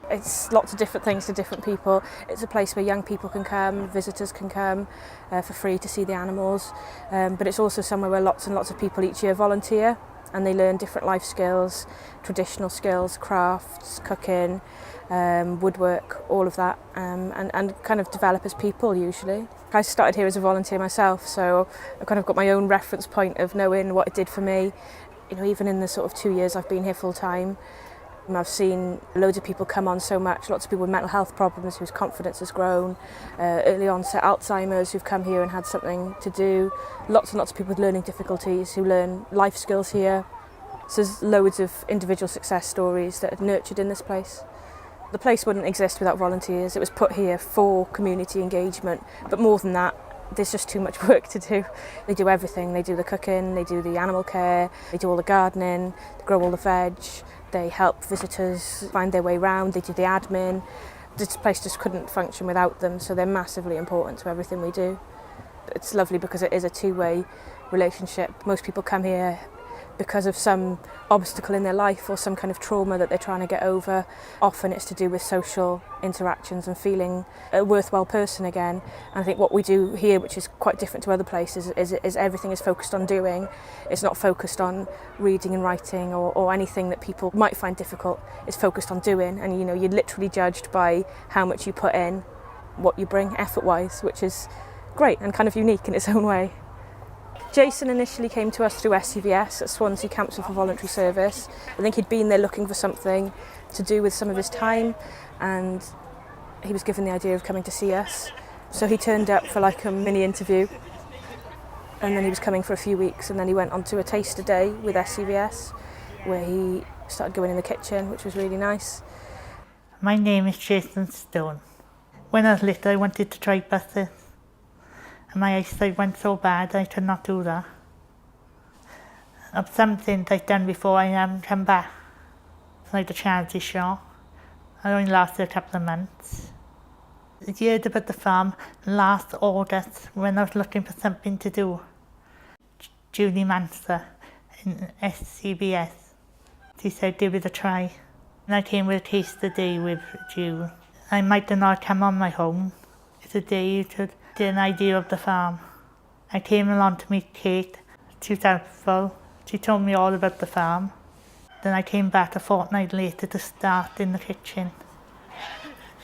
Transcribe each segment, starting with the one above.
It's lots of different things to different people. It's a place where young people can come, visitors can come for free to see the animals, but it's also somewhere where lots and lots of people each year volunteer and they learn different life skills, traditional skills, crafts, cooking, woodwork, all of that, and kind of develop as people usually. I started here as a volunteer myself, so I've kind of got my own reference point of knowing what it did for me. You know, even in the sort of 2 years I've been here full time, I've seen loads of people come on so much, lots of people with mental health problems whose confidence has grown, early onset Alzheimer's who've come here and had something to do, lots and lots of people with learning difficulties who learn life skills here. So there's loads of individual success stories that are nurtured in this place. The place wouldn't exist without volunteers. It was put here for community engagement, but more than that, there's just too much work to do. They do everything. They do the cooking, they do the animal care, they do all the gardening, they grow all the veg, they help visitors find their way around, they do the admin. This place just couldn't function without them, so they're massively important to everything we do. It's lovely because it is a two-way relationship. Most people come here because of some obstacle in their life or some kind of trauma that they're trying to get over. Often it's to do with social interactions and feeling a worthwhile person again. And I think what we do here, which is quite different to other places, is everything is focused on doing. It's not focused on reading and writing or anything that people might find difficult. It's focused on doing, and you know, you're literally judged by how much you put in, what you bring effort-wise, which is great and kind of unique in its own way. Jason initially came to us through SCVS at Swansea Council for Voluntary Service. I think he'd been there looking for something to do with some of his time, and he was given the idea of coming to see us. So he turned up for like a mini interview, and then he was coming for a few weeks, and then he went on to a taster day with SCVS where he started going in the kitchen, which was really nice. My name is Jason Stone. When I was little I wanted to try buses. My eyesight went so bad I could not do that. Of some things I've done before I haven't come back. It's like the charity show. I only lasted a couple of months. I heard about the farm last August when I was looking for something to do. Julie Manser in SCBS. She said give it a try. And I came with a taster day with Julie. I might have not come on my own. It's a day to get an idea of the farm. I came along to meet Kate. She was helpful. She told me all about the farm. Then I came back a fortnight later to start in the kitchen.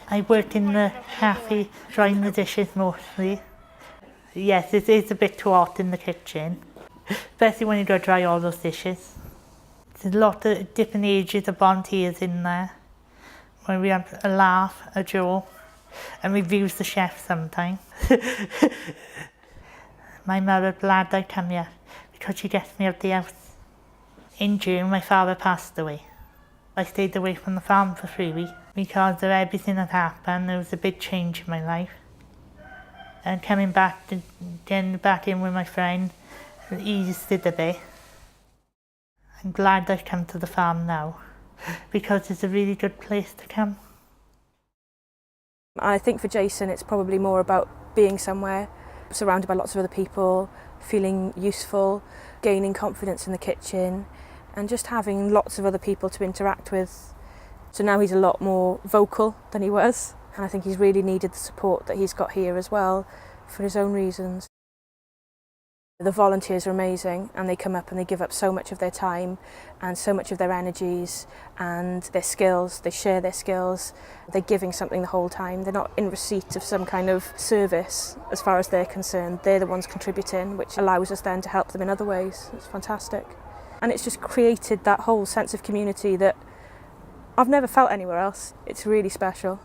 I worked in the cafe, drying the dishes mostly. Yes, it is a bit too hot in the kitchen, especially when you go dry all those dishes. There's a lot of different ages of volunteers in there, where we have a laugh, a joke, and reviews the chef sometimes. My mother glad I come here because she gets me out the house. In June my father passed away. I stayed away from the farm for 3 weeks because of everything that happened. There was a big change in my life. And coming back, getting back in with my friend, eased it a bit. I'm glad I've come to the farm now because it's a really good place to come. I think for Jason it's probably more about being somewhere, surrounded by lots of other people, feeling useful, gaining confidence in the kitchen, and just having lots of other people to interact with. So now he's a lot more vocal than he was, and I think he's really needed the support that he's got here as well for his own reasons. The volunteers are amazing, and they come up and they give up so much of their time and so much of their energies and their skills. They share their skills. They're giving something the whole time. They're not in receipt of some kind of service as far as they're concerned. They're the ones contributing, which allows us then to help them in other ways. It's fantastic. And it's just created that whole sense of community that I've never felt anywhere else. It's really special.